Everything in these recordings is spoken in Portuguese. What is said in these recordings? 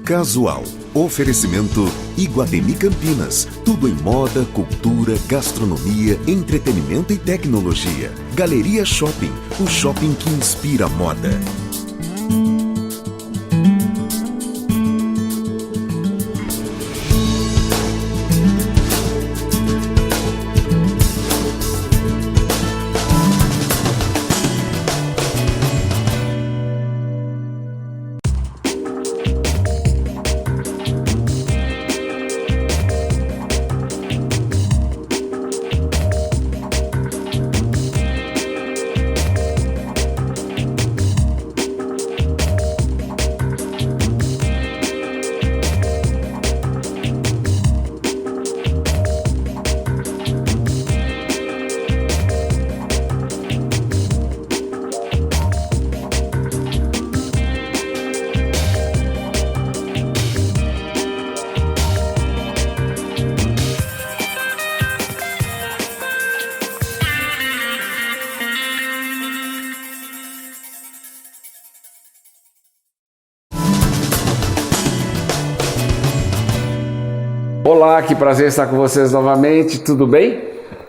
Casual. Oferecimento Iguatemi Campinas. Tudo em moda, cultura, gastronomia, entretenimento e tecnologia. Galeria Shopping. O shopping que inspira a moda. Olá, que prazer estar com vocês novamente, tudo bem?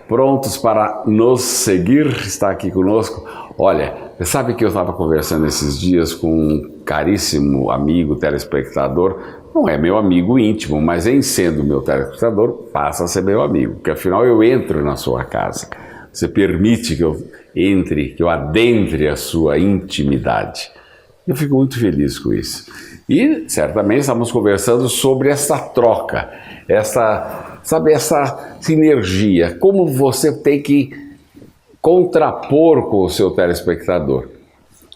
Prontos para nos seguir? Está aqui conosco. Olha, você sabe que eu estava conversando esses dias com um caríssimo amigo telespectador, não é meu amigo íntimo, mas em sendo meu telespectador, passa a ser meu amigo, porque afinal eu entro na sua casa. Você permite que eu entre, que eu adentre a sua intimidade. Eu fico muito feliz com isso. E certamente estamos conversando sobre essa troca, essa sinergia, como você tem que contrapor com o seu telespectador.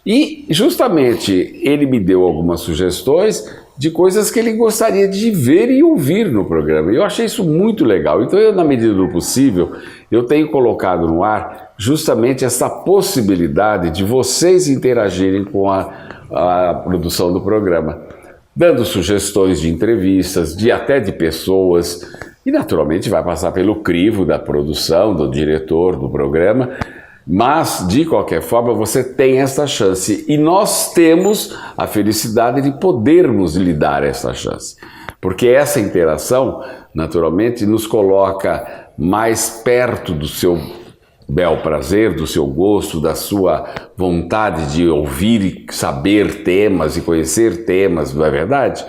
E justamente ele me deu algumas sugestões de coisas que ele gostaria de ver e ouvir no programa. E eu achei isso muito legal. Então eu, na medida do possível, eu tenho colocado no ar justamente essa possibilidade de vocês interagirem com a produção do programa, dando sugestões de entrevistas, até de pessoas, e naturalmente vai passar pelo crivo da produção, do diretor do programa, mas de qualquer forma você tem essa chance e nós temos a felicidade de podermos lhe dar essa chance, porque essa interação naturalmente nos coloca mais perto do seu bel prazer, do seu gosto, da sua vontade de ouvir e saber temas e conhecer temas, não é verdade?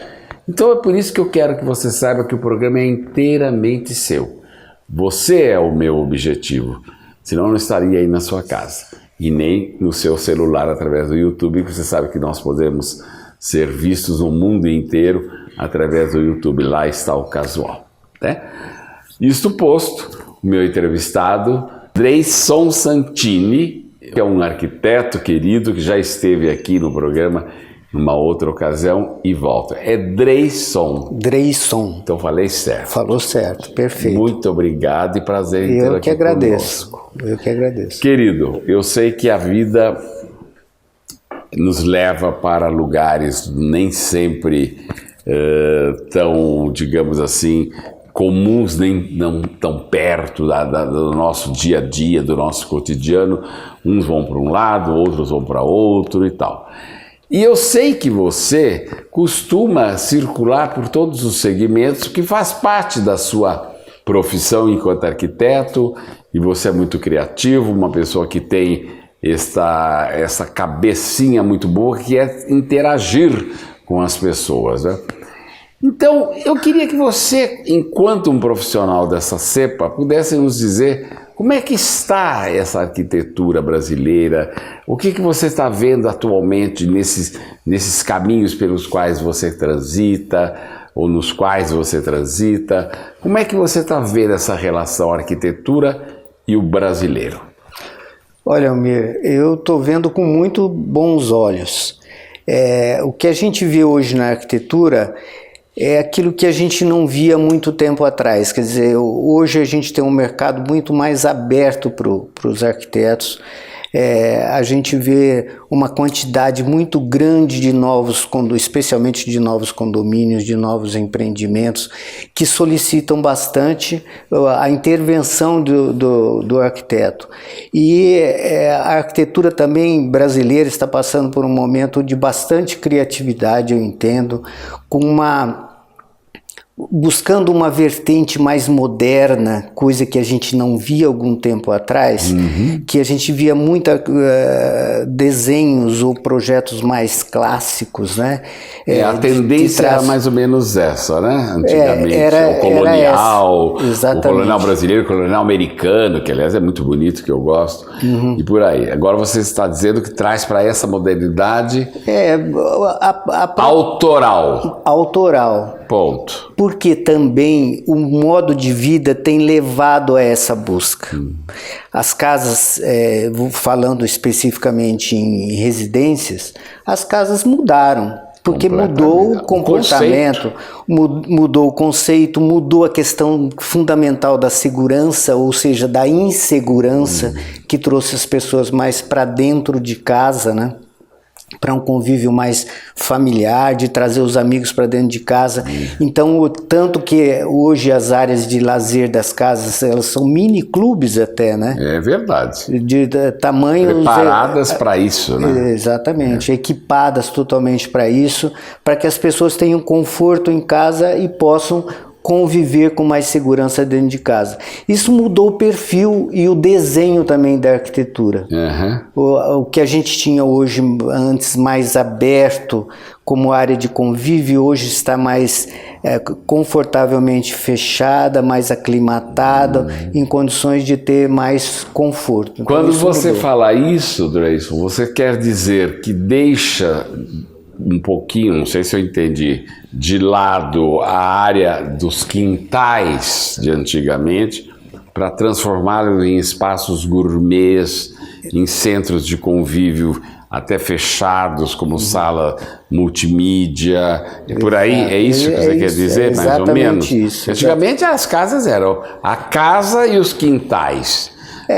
Então é por isso que eu quero que você saiba que o programa é inteiramente seu. Você é o meu objetivo, senão eu não estaria aí na sua casa e nem no seu celular através do YouTube, que você sabe que nós podemos ser vistos no mundo inteiro através do YouTube. Lá está o Casual, né? Isto posto, o meu entrevistado Dreyson Santini, que é um arquiteto querido que já esteve aqui no programa numa outra ocasião e volta. É Dreyson. Dreyson. Então falei certo. Falou certo, perfeito. Muito obrigado e prazer em ter aqui. Eu que agradeço. Eu que agradeço. Querido, eu sei que a vida nos leva para lugares nem sempre tão, digamos assim, comuns, nem não tão perto do nosso dia a dia, do nosso cotidiano. Uns vão para um lado, outros vão para outro e tal. E eu sei que você costuma circular por todos os segmentos, que faz parte da sua profissão enquanto arquiteto, e você é muito criativo, uma pessoa que tem essa cabecinha muito boa, que é interagir com as pessoas, né? Então, eu queria que você, enquanto um profissional dessa cepa, pudesse nos dizer como é que está essa arquitetura brasileira, o que você está vendo atualmente nesses caminhos pelos quais você transita, ou nos quais você transita, como é que você está vendo essa relação arquitetura e o brasileiro? Olha, Almir, eu estou vendo com muito bons olhos. O que a gente vê hoje na arquitetura é aquilo que a gente não via muito tempo atrás. Quer dizer, hoje a gente tem um mercado muito mais aberto para os arquitetos. A gente vê uma quantidade muito grande de especialmente de novos condomínios, de novos empreendimentos, que solicitam bastante a intervenção do arquiteto. E a arquitetura também brasileira está passando por um momento de bastante criatividade, eu entendo, buscando uma vertente mais moderna, coisa que a gente não via algum tempo atrás, que a gente via muitos desenhos ou projetos mais clássicos, né? A tendência era mais ou menos essa, né? Antigamente, o colonial, o colonial brasileiro, o colonial americano, que aliás é muito bonito, que eu gosto, e por aí. Agora você está dizendo que traz para essa modernidade autoral. Autoral. Ponto. Porque também o modo de vida tem levado a essa busca. As casas, falando especificamente em residências, as casas mudaram. Porque mudou o comportamento, mudou o conceito, mudou a questão fundamental da segurança, ou seja, da insegurança, que trouxe as pessoas mais para dentro de casa, né? Para um convívio mais familiar, de trazer os amigos para dentro de casa. Então, tanto que hoje as áreas de lazer das casas, elas são mini clubes até, né? É verdade. De tamanho... Preparadas para isso, né? Exatamente, equipadas totalmente para isso, para que as pessoas tenham conforto em casa e possam conviver com mais segurança dentro de casa. Isso mudou o perfil e o desenho também da arquitetura. O que a gente tinha hoje, antes mais aberto, como área de convívio, hoje está mais confortavelmente fechada, mais aclimatada, em condições de ter mais conforto. Então, quando você fala isso, Dreyson, você quer dizer que deixa um pouquinho, não sei se eu entendi, de lado a área dos quintais de antigamente para transformá-lo em espaços gourmets, em centros de convívio até fechados, como sala multimídia, e por aí, é isso que você quer dizer, mais ou menos? Isso, antigamente as casas eram a casa e os quintais.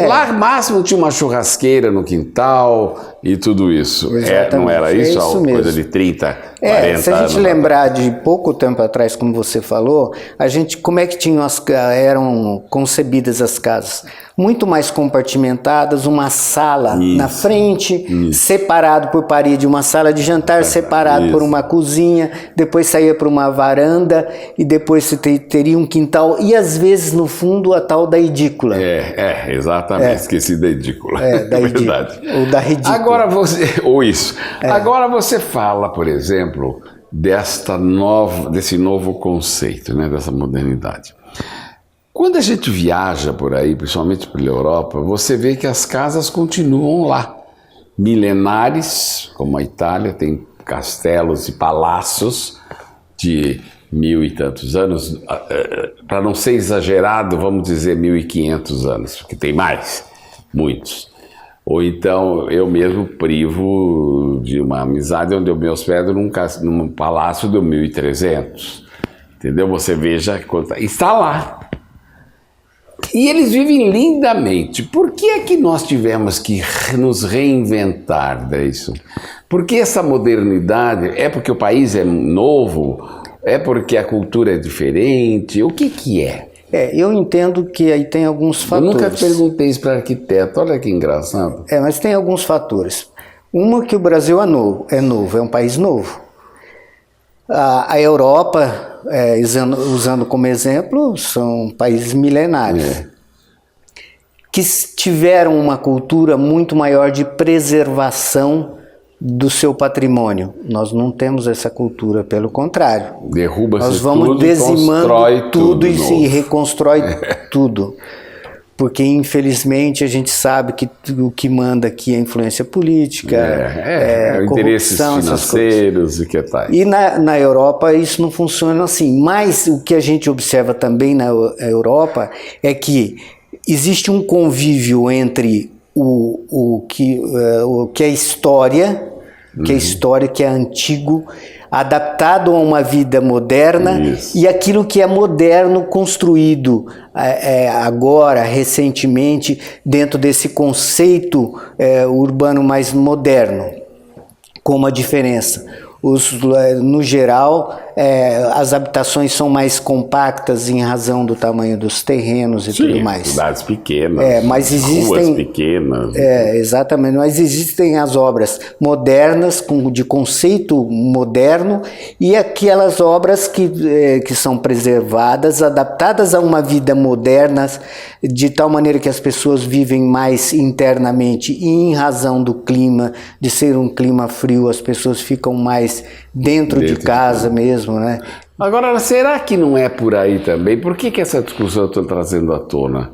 Lá, máximo, tinha uma churrasqueira no quintal e tudo isso. Não era isso? Isso mesmo. Coisa de 30, 40 anos. Se a gente lembrar de pouco tempo atrás, como você falou, como é que eram concebidas as casas? Muito mais compartimentadas, uma sala na frente, separado por parede, uma sala de jantar separado por uma cozinha, depois saía para uma varanda e depois você teria um quintal e às vezes no fundo a tal da edícula. Exatamente, esqueci da edícula. Verdade. Ou da redícula. Agora Agora você fala, por exemplo, desse novo conceito, né, dessa modernidade. Quando a gente viaja por aí, principalmente pela Europa, você vê que as casas continuam lá. Milenares, como a Itália, tem castelos e palácios de 1000 e tantos anos. Para não ser exagerado, vamos dizer 1500 anos, porque tem mais, muitos. Ou então eu mesmo privo de uma amizade onde eu me hospedo num palácio de 1300. Entendeu? Você veja, está lá. E eles vivem lindamente. Por que é que nós tivemos que nos reinventar disso? Porque essa modernidade é porque o país é novo? É porque a cultura é diferente? O que é? Eu entendo que aí tem alguns fatores. Eu nunca perguntei isso para arquiteto, olha que engraçado. Mas tem alguns fatores. Uma, que o Brasil é novo, é um país novo. A Europa, usando como exemplo, são países milenários, que tiveram uma cultura muito maior de preservação do seu patrimônio. Nós não temos essa cultura, pelo contrário. Derruba-se nós vamos tudo, dizimando tudo e se reconstrói tudo. Porque, infelizmente, a gente sabe que o que manda aqui é a influência política, interesses financeiros e que tal. E na Europa isso não funciona assim. Mas o que a gente observa também na Europa é que existe um convívio entre o que é história, que é antigo, adaptado a uma vida moderna. Isso. E aquilo que é moderno construído agora, recentemente, dentro desse conceito urbano mais moderno, com uma diferença. No geral, as habitações são mais compactas em razão do tamanho dos terrenos e tudo mais. Cidades pequenas, mas existem, ruas pequenas. Exatamente, mas existem as obras modernas, de conceito moderno, e aquelas obras que são preservadas, adaptadas a uma vida moderna, de tal maneira que as pessoas vivem mais internamente, e em razão do clima, de ser um clima frio, as pessoas ficam mais dentro de casa mesmo, né? Agora, será que não é por aí também? Por que essa discussão eu estou trazendo à tona?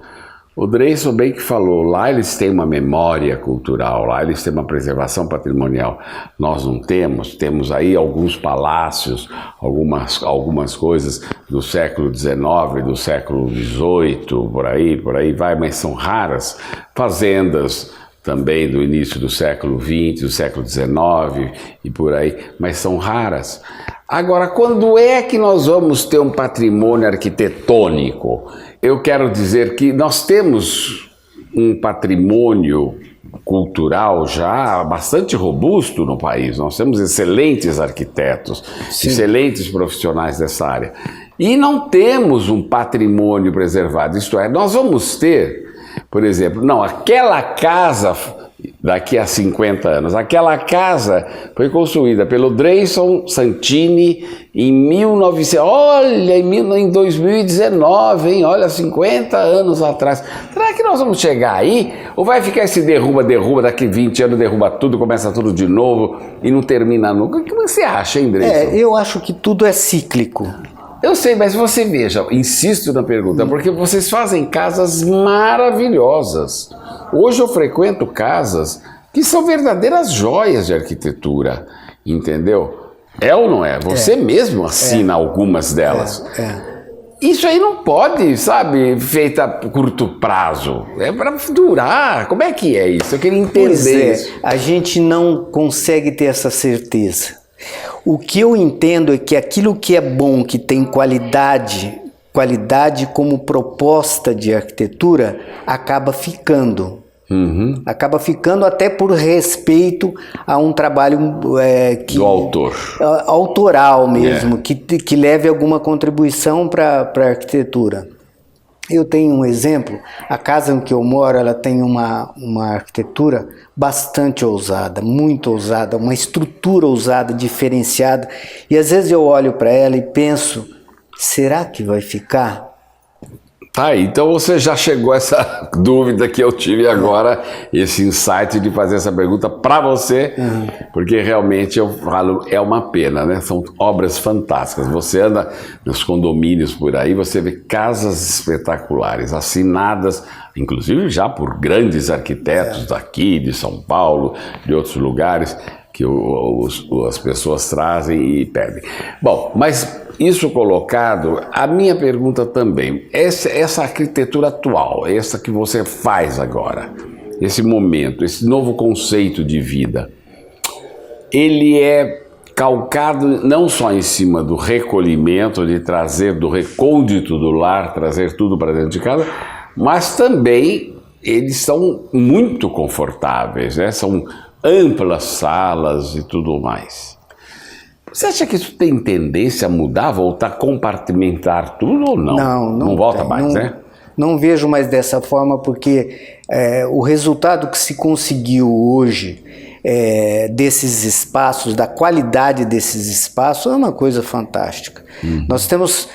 O Dreyson bem que falou, lá eles têm uma memória cultural, lá eles têm uma preservação patrimonial. Nós não temos, temos aí alguns palácios, algumas coisas do século XIX, do século XVIII, por aí vai, mas são raras. Fazendas também do início do século XX, do século XIX e por aí, mas são raras. Agora, quando é que nós vamos ter um patrimônio arquitetônico? Eu quero dizer que nós temos um patrimônio cultural já bastante robusto no país. Nós temos excelentes arquitetos, sim, excelentes profissionais dessa área. E não temos um patrimônio preservado, isto é, nós vamos ter... Por exemplo, não, aquela casa, daqui a 50 anos, aquela casa foi construída pelo Dreyson Santini em 1900, olha, em 2019, hein, olha, 50 anos atrás. Será que nós vamos chegar aí? Ou vai ficar esse derruba, daqui 20 anos derruba tudo, começa tudo de novo e não termina nunca? O que você acha, hein, Dreyson? Eu acho que tudo é cíclico. Eu sei, mas você veja, insisto na pergunta, porque vocês fazem casas maravilhosas. Hoje eu frequento casas que são verdadeiras joias de arquitetura, entendeu? É ou não é? Você mesmo assina algumas delas. Isso aí não pode, sabe, feita a curto prazo. É para durar. Como é que é isso? Eu queria entender isso. A gente não consegue ter essa certeza. O que eu entendo é que aquilo que é bom, que tem qualidade como proposta de arquitetura, acaba ficando. Uhum. Acaba ficando até por respeito a um trabalho do autor. Autoral mesmo, que leve alguma contribuição para a arquitetura. Eu tenho um exemplo, a casa em que eu moro, ela tem uma arquitetura bastante ousada, muito ousada, uma estrutura ousada, diferenciada, e às vezes eu olho para ela e penso, será que vai ficar? Tá aí, então você já chegou a essa dúvida que eu tive agora, esse insight de fazer essa pergunta para você, porque realmente eu falo, é uma pena, né? São obras fantásticas. Você anda nos condomínios por aí, você vê casas espetaculares, assinadas, inclusive já por grandes arquitetos daqui, de São Paulo, de outros lugares, que as pessoas trazem e pedem. Bom, mas isso colocado, a minha pergunta também, essa arquitetura atual, essa que você faz agora, esse momento, esse novo conceito de vida, ele é calcado não só em cima do recolhimento, de trazer do recôndito do lar, trazer tudo para dentro de casa, mas também eles são muito confortáveis, né? São amplas salas e tudo mais. Você acha que isso tem tendência a mudar, voltar a compartimentar tudo ou não? Não volta mais, né? Não vejo mais dessa forma, porque o resultado que se conseguiu hoje desses espaços, da qualidade desses espaços, é uma coisa fantástica. Nós temos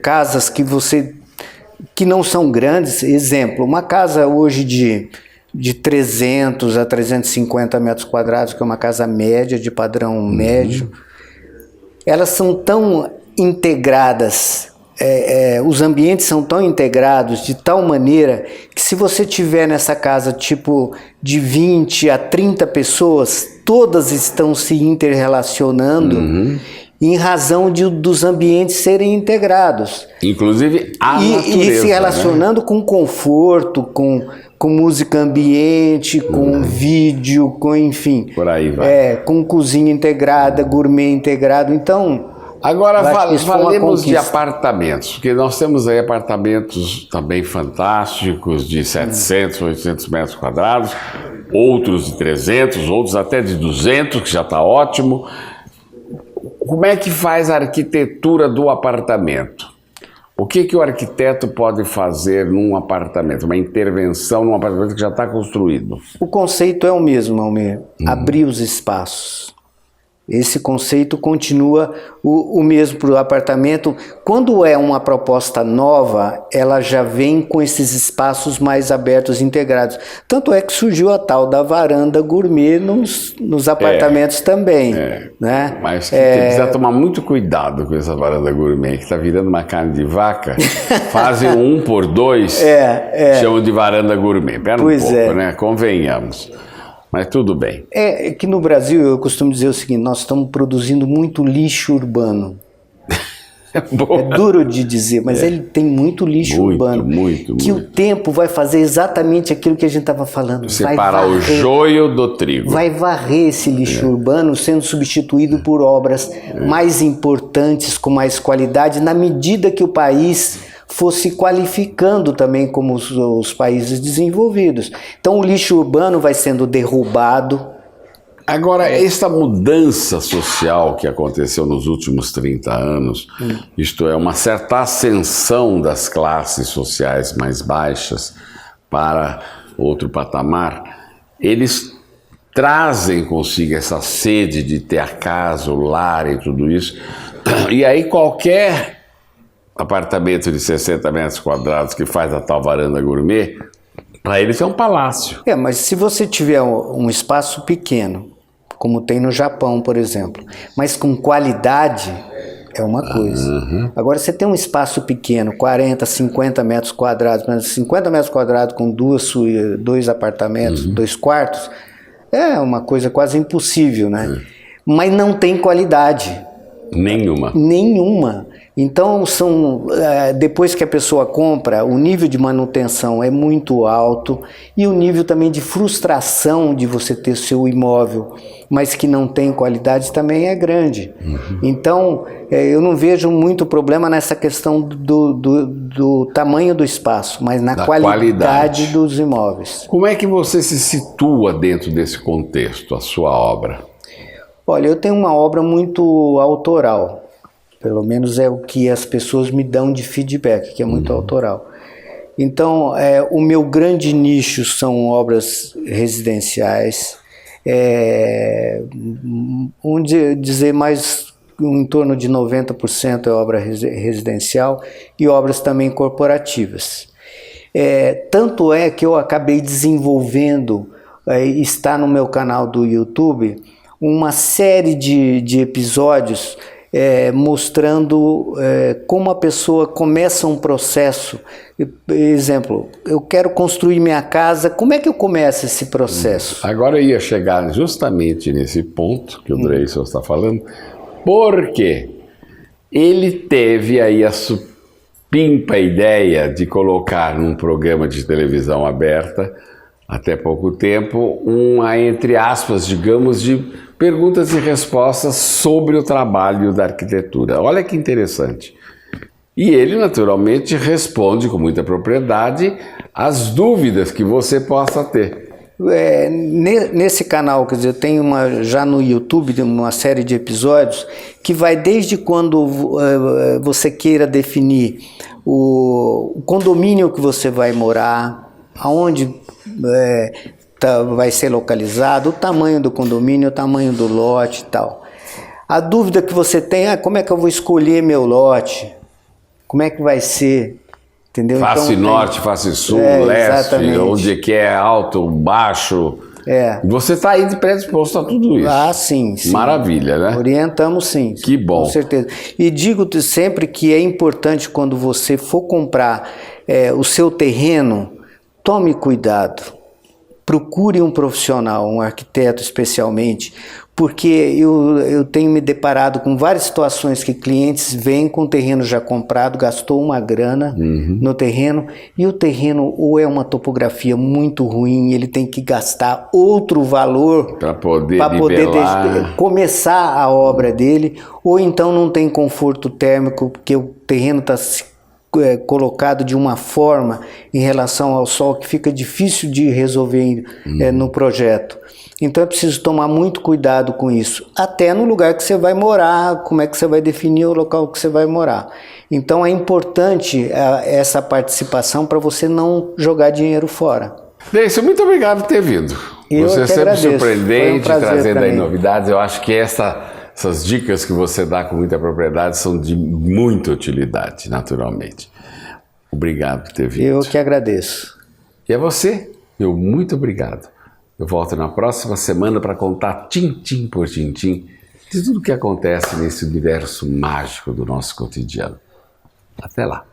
casas que não são grandes. Exemplo, uma casa hoje de 300 a 350 metros quadrados, que é uma casa média, de padrão médio, elas são tão integradas, os ambientes são tão integrados de tal maneira que se você tiver nessa casa tipo de 20 a 30 pessoas, todas estão se interrelacionando em razão dos ambientes serem integrados. Inclusive a natureza. E se relacionando, né, com conforto, com música ambiente, com vídeo, com, enfim. Por aí vai. Com cozinha integrada, gourmet integrado. Então, agora falemos de apartamentos, porque nós temos aí apartamentos também fantásticos de 700, 800 metros quadrados, outros de 300, outros até de 200, que já está ótimo. Como é que faz a arquitetura do apartamento? O que o arquiteto pode fazer num apartamento, uma intervenção num apartamento que já está construído? O conceito é o mesmo, Almir, abrir os espaços. Esse conceito continua o mesmo para o apartamento. Quando é uma proposta nova, ela já vem com esses espaços mais abertos, integrados. Tanto é que surgiu a tal da varanda gourmet nos apartamentos também. Né? Mas precisa tomar muito cuidado com essa varanda gourmet, que está virando uma carne de vaca. Fazem 1x2, chamam de varanda gourmet. Pera um pouco, né? Convenhamos. Mas tudo bem. É que no Brasil eu costumo dizer o seguinte: nós estamos produzindo muito lixo urbano. É duro de dizer, mas ele tem muito lixo urbano. Que o tempo vai fazer exatamente aquilo que a gente estava falando. Separar o joio do trigo. Vai varrer esse lixo urbano, sendo substituído por obras mais importantes, com mais qualidade, na medida que o país fosse qualificando também como os países desenvolvidos. Então o lixo urbano vai sendo derrubado. Agora, essa mudança social que aconteceu nos últimos 30 anos, isto é, uma certa ascensão das classes sociais mais baixas para outro patamar, eles trazem consigo essa sede de ter a casa, o lar e tudo isso. E aí qualquer apartamento de 60 metros quadrados que faz a tal varanda gourmet, para eles é um palácio. Mas se você tiver um espaço pequeno, como tem no Japão, por exemplo, mas com qualidade, é uma coisa. Agora, você tem um espaço pequeno, 40, 50 metros quadrados, mas 50 metros quadrados com dois apartamentos, 2 quartos, é uma coisa quase impossível, né? Mas não tem qualidade. Nenhuma. Então, depois que a pessoa compra, o nível de manutenção é muito alto e o nível também de frustração de você ter seu imóvel, mas que não tem qualidade, também é grande. Então, eu não vejo muito problema nessa questão do tamanho do espaço, mas na qualidade dos imóveis. Como é que você se situa dentro desse contexto, a sua obra? Olha, eu tenho uma obra muito autoral. Pelo menos é o que as pessoas me dão de feedback, que é muito autoral. Então, o meu grande nicho são obras residenciais, onde dizer mais em torno de 90% é obra residencial e obras também corporativas. Tanto é que eu acabei desenvolvendo, está no meu canal do YouTube, uma série de episódios mostrando como a pessoa começa um processo. Exemplo, eu quero construir minha casa, como é que eu começo esse processo? Agora eu ia chegar justamente nesse ponto que o Dreyson está falando, porque ele teve aí a supimpa ideia de colocar num programa de televisão aberta, até pouco tempo, uma, entre aspas, digamos, de perguntas e respostas sobre o trabalho da arquitetura. Olha que interessante. E ele, naturalmente, responde com muita propriedade as dúvidas que você possa ter. Nesse canal, quer dizer, eu tenho já no YouTube uma série de episódios que vai desde quando você queira definir o condomínio que você vai morar, aonde vai ser localizado, o tamanho do condomínio, o tamanho do lote e tal. A dúvida que você tem, como é que eu vou escolher meu lote? Como é que vai ser? Entendeu? Face então, norte, face sul, leste, exatamente. Onde que é alto, baixo. Você está aí predisposto a tudo isso. Sim. Maravilha, né? Orientamos, sim. Que bom. Com certeza. E digo sempre que é importante, quando você for comprar o seu terreno, tome cuidado. Procure um profissional, um arquiteto especialmente, porque eu tenho me deparado com várias situações que clientes vêm com o terreno já comprado, gastou uma grana no terreno, e o terreno ou é uma topografia muito ruim, ele tem que gastar outro valor para poder começar a obra dele, ou então não tem conforto térmico, porque o terreno está colocado de uma forma em relação ao sol que fica difícil de resolver no projeto. Então é preciso tomar muito cuidado com isso, até no lugar que você vai morar, como é que você vai definir o local que você vai morar. Então é importante essa participação para você não jogar dinheiro fora. Deison, muito obrigado por ter vindo. Você é sempre surpreendente, trazendo aí novidades. Eu acho que essas dicas que você dá com muita propriedade são de muita utilidade, naturalmente. Obrigado por ter vindo. Eu que agradeço. E a você, meu muito obrigado. Eu volto na próxima semana para contar tintim por tintim de tudo o que acontece nesse universo mágico do nosso cotidiano. Até lá!